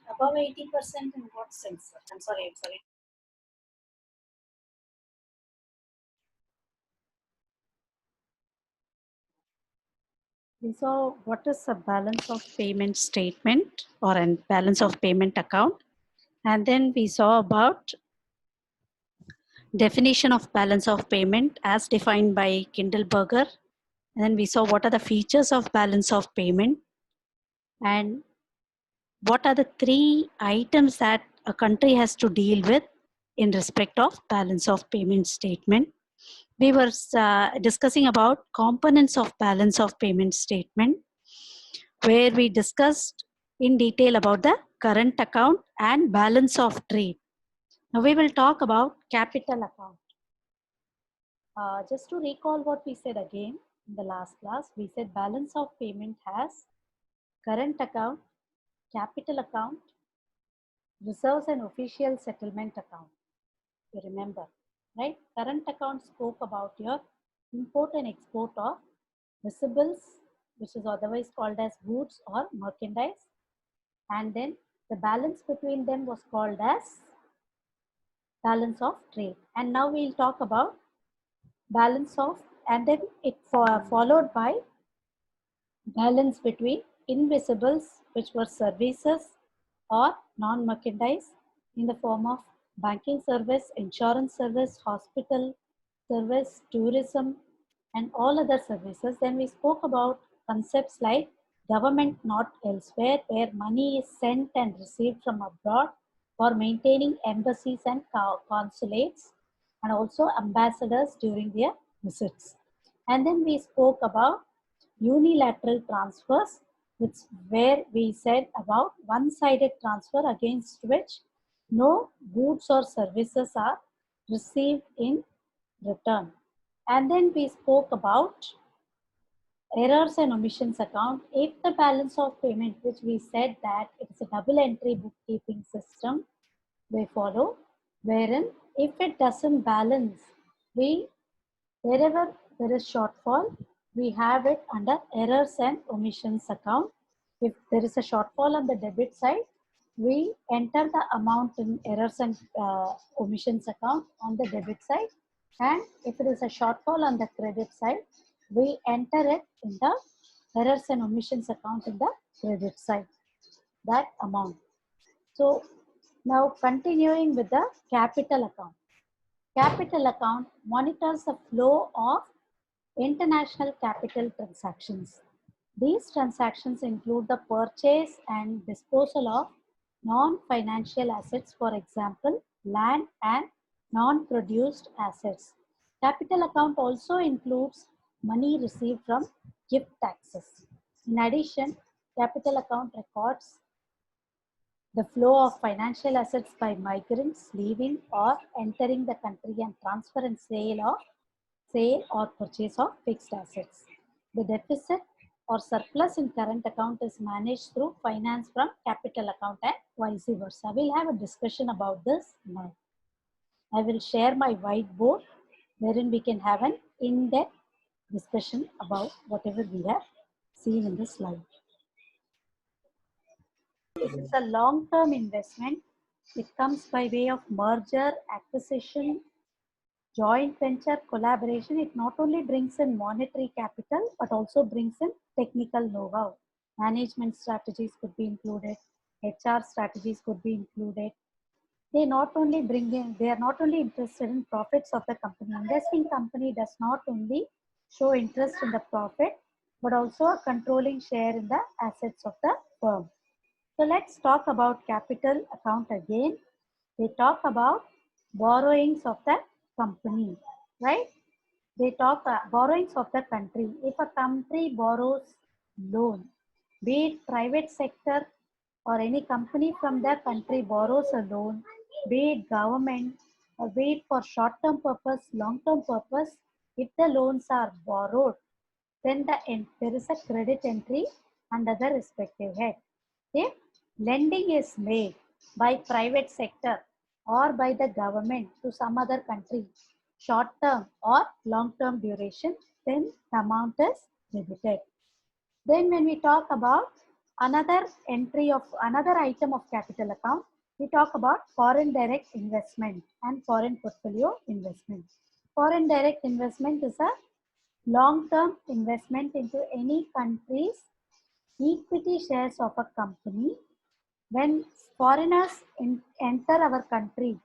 Above 80% in what sense, sir? I'm sorry. We saw what is a balance of payment statement or a balance of payment account. And then we saw about definition of balance of payment as defined by Kindleberger. And then we saw what are the features of balance of payment and what are the three items that a country has to deal with in respect of balance of payment statement. We were discussing about components of balance of payment statement, where we discussed in detail about the current account and balance of trade. Now we will talk about capital account. Just to recall what we said again in the last class, we said balance of payment has current account, capital account, reserves and official settlement account. You remember, right? Current account spoke about your import and export of receivables, which is otherwise called as goods or merchandise. And then the balance between them was called as balance of trade. And now we'll talk about balance of, and then it followed by balance between invisibles, which were services or non-merchandise in the form of banking service, insurance service, hospital service, tourism, and all other services. Then we spoke about concepts like government not elsewhere, where money is sent and received from abroad for maintaining embassies and consulates, and also ambassadors during their visits. And then we spoke about unilateral transfers, which where we said about one-sided transfer against which no goods or services are received in return. And then we spoke about errors and omissions account. If the balance of payment, which we said that it is a double entry bookkeeping system we follow, wherein if it doesn't balance, we wherever there is shortfall, we have it under errors and omissions account. If there is a shortfall on the debit side, we enter the amount in errors and omissions account on the debit side. And if it is a shortfall on the credit side, we enter it in the errors and omissions account in the credit side, that amount. So now continuing with the capital account. Capital account monitors the flow of international capital transactions. These transactions include the purchase and disposal of non-financial assets, for example, land and non-produced assets. Capital account also includes money received from gift taxes. In addition, capital account records the flow of financial assets by migrants leaving or entering the country and transfer and sale or purchase of fixed assets. The deficit or surplus in current account is managed through finance from capital account and vice versa. We'll have a discussion about this now. I will share my whiteboard wherein we can have an in-depth discussion about whatever we have seen in the slide. This is a long-term investment. It comes by way of merger, acquisition, joint venture, collaboration. It not only brings in monetary capital, but also brings in technical know-how. Management strategies could be included. HR strategies could be included. They not only bring in, they are not only interested in profits of the company. Investing company does not only show interest in the profit, but also a controlling share in the assets of the firm. So let's talk about capital account again. They talk about borrowings of the company, right? They talk borrowings of the country. If a country borrows loan, be it private sector or any company from their country borrows a loan, be it government or be it for short-term purpose, long-term purpose, if the loans are borrowed, then there is a credit entry under the respective head. If lending is made by private sector or by the government to some other country, short term or long term duration, then the amount is debited. Then when we talk about Another entry of another item of capital account, we talk about foreign direct investment and foreign portfolio investment. Foreign direct investment is a long-term investment into any country's equity shares of a company. When foreigners enter our country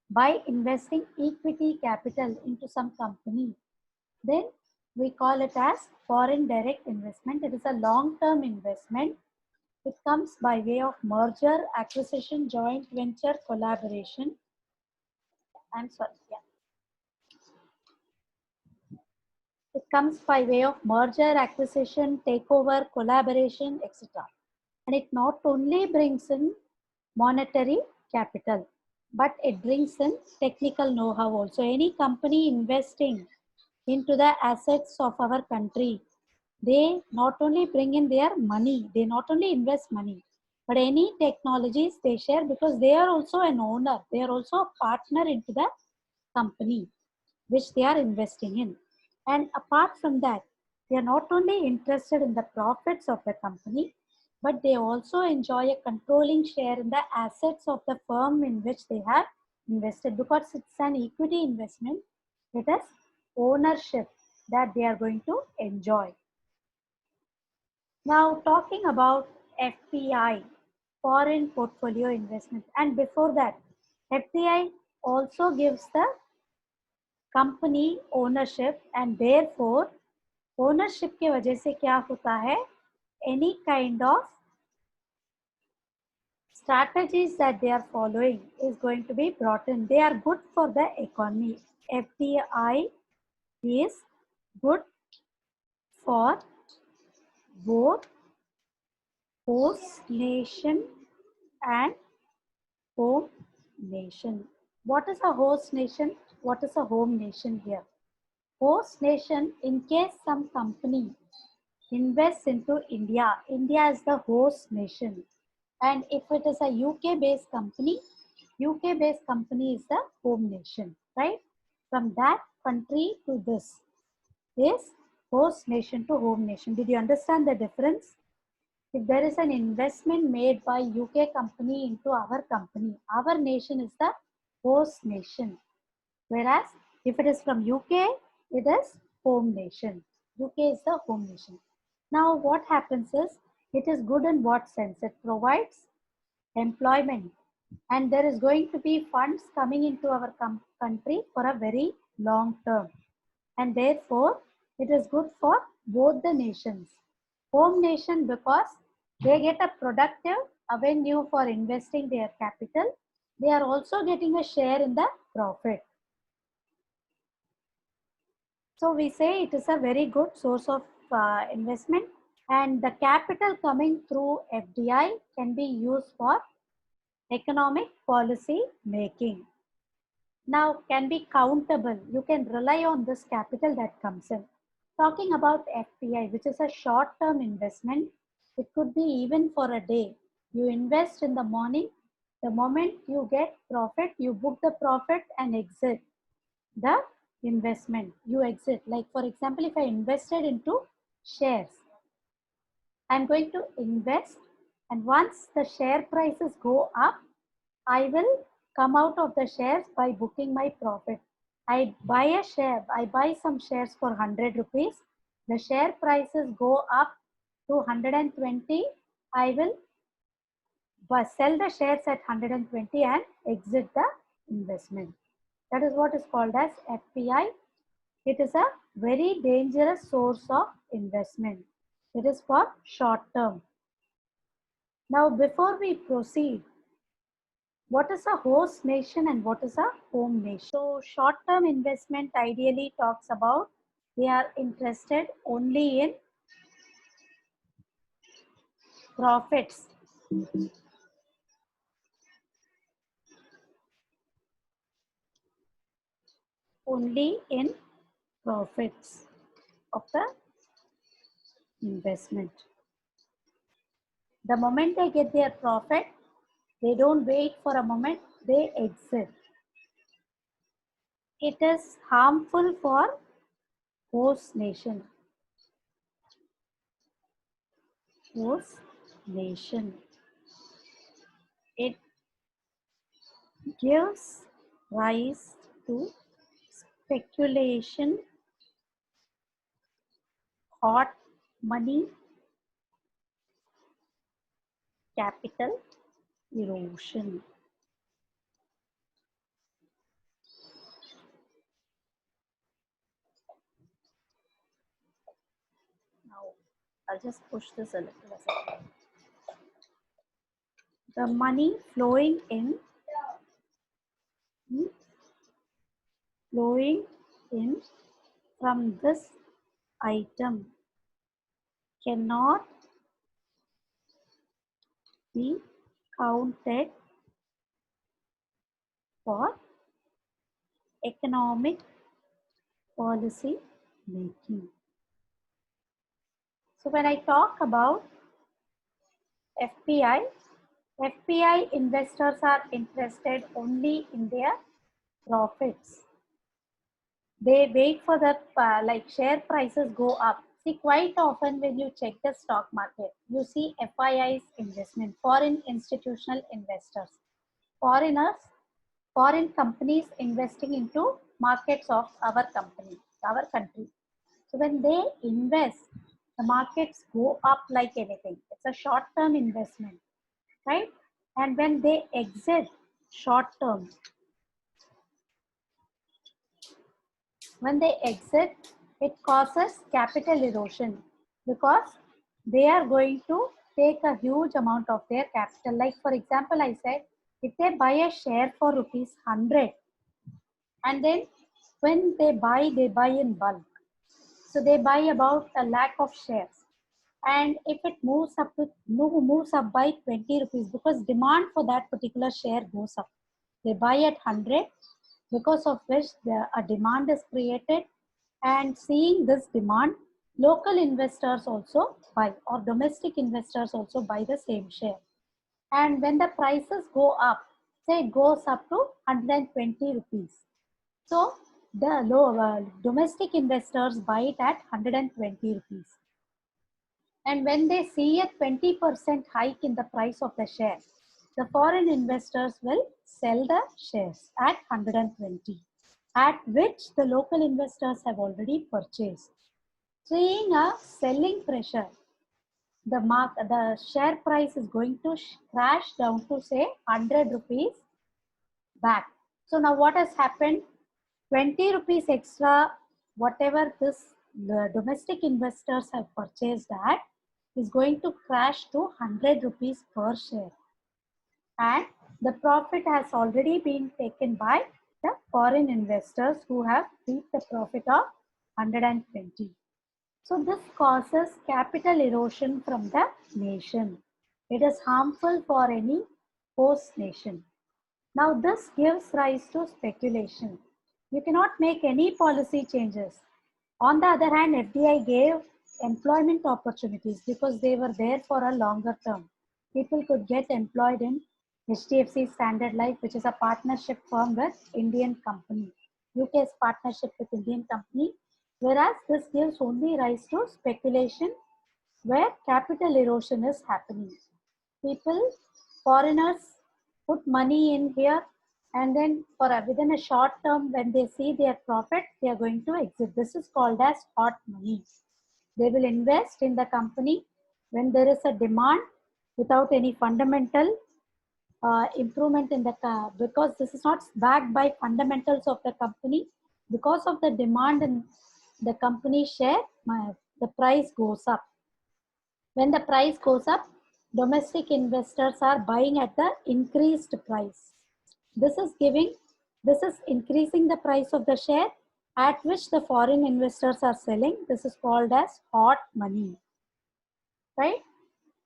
by investing equity capital into some company, then we call it as foreign direct investment. It is a long-term investment. It comes by way of merger, acquisition, joint venture, collaboration. I'm sorry, yeah. It comes by way of merger, acquisition, takeover, collaboration, etc. And it not only brings in monetary capital, but it brings in technical know-how also. Any company investing into the assets of our country, they not only bring in their money, they not only invest money, but any technologies they share, because they are also an owner, they are also a partner into the company which they are investing in. And apart from that, they are not only interested in the profits of the company, but they also enjoy a controlling share in the assets of the firm in which they have invested, because it's an equity investment. It is ownership that they are going to enjoy. Now talking about FPI, foreign portfolio investment, and before that, FPI also gives the company ownership, and therefore ownership के वजह से क्या होता है, any kind of strategies that they are following is going to be brought in. They are good for the economy. FDI is good for both host nation and home nation. What is a host nation? What is a home nation here? Host nation, in case some company invests into India, India is the host nation. And if it is a UK based company, UK based company is the home nation, right? From that country to this is host nation to home nation. Did you understand the difference? If there is an investment made by UK company into our company, our nation is the host nation. Whereas if it is from UK, it is home nation. UK is the home nation. Now what happens is, it is good in what sense? It provides employment, and there is going to be funds coming into our country for a very long term, and therefore it is good for both the nations. Home nation, because they get a productive avenue for investing their capital, they are also getting a share in the profit. So we say it is a very good source of investment, and the capital coming through FDI can be used for economic policy making. Now can be countable. You can rely on this capital that comes in. Talking about FPI, which is a short-term investment, it could be even for a day. You invest in the morning, the moment you get profit, you book the profit and exit the investment. You exit. Like for example, if I invested into shares, I'm going to invest, and once the share prices go up, I will come out of the shares by booking my profit. I buy a share, I buy some shares for 100 rupees. The share prices go up to 120. I will sell the shares at 120 and exit the investment. That is what is called as FPI. It is a very dangerous source of investment. It is for short term. Now, before we proceed, what is a host nation and what is a home nation? So, short term investment ideally talks about they are interested only in profits. Only in profits of the investment. The moment they get their profit, they don't wait for a moment, they exit. It is harmful for host nation. Host nation. It gives rise to speculation, hot money, capital erosion. Now, I'll just push this a little aside. The money flowing in, hmm, flowing in from this item cannot be counted for economic policy making. So when I talk about FPI, FPI investors are interested only in their profits. They wait for the like share prices go up. See, quite often when you check the stock market, you see FIIs investment, foreign institutional investors, foreigners, foreign companies investing into markets of our company, our country. So when they invest, the markets go up like anything. It's a short-term investment, right? And when they exit short-term, when they exit, it causes capital erosion because they are going to take a huge amount of their capital. Like for example, I said, if they buy a share for rupees 100, and then when they buy in bulk. So they buy about a lakh of shares. And if it moves up by 20 rupees, because demand for that particular share goes up, they buy at 100, because of which a demand is created. And seeing this demand, local investors also buy, or domestic investors also buy the same share. And when the prices go up, say it goes up to 120 rupees. So the domestic investors buy it at 120 rupees. And when they see a 20% hike in the price of the share, the foreign investors will sell the shares at 120, at which the local investors have already purchased. Seeing a selling pressure, the share price is going to crash down to say 100 rupees back. So now what has happened? 20 rupees extra, whatever the domestic investors have purchased at, is going to crash to 100 rupees per share. And the profit has already been taken by the foreign investors who have reaped the profit of 120. So this causes capital erosion from the nation. It is harmful for any host nation. Now this gives rise to speculation. You cannot make any policy changes. On the other hand, FDI gave employment opportunities because they were there for a longer term. People could get employed in HDFC Standard Life, which is a partnership firm with Indian company. UK's partnership with Indian company. Whereas this gives only rise to speculation where capital erosion is happening. People, foreigners, put money in here, and then within a short term, when they see their profit, they are going to exit. This is called as hot money. They will invest in the company when there is a demand without any fundamental improvement in the because this is not backed by fundamentals of the company. Because of the demand in the company share, the price goes up. When the price goes up, domestic investors are buying at the increased price. This is increasing the price of the share at which the foreign investors are selling. This is called as hot money, right?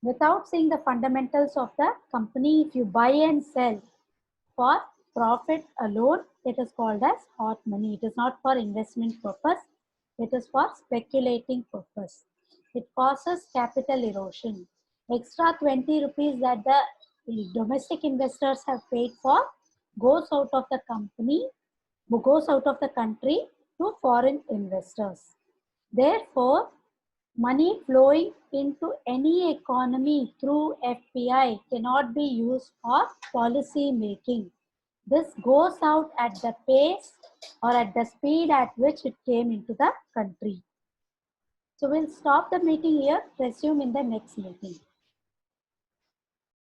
Without seeing the fundamentals of the company, if you buy and sell for profit alone, it is called as hot money. It is not for investment purpose. It is for speculating purpose. It causes capital erosion. Extra 20 rupees that the domestic investors have paid for goes out of the company, goes out of the country to foreign investors. Therefore, Money flowing into any economy through FPI cannot be used for policy making. This goes out at the pace or at the speed at which it came into the country. So we'll stop the meeting here, resume in the next meeting.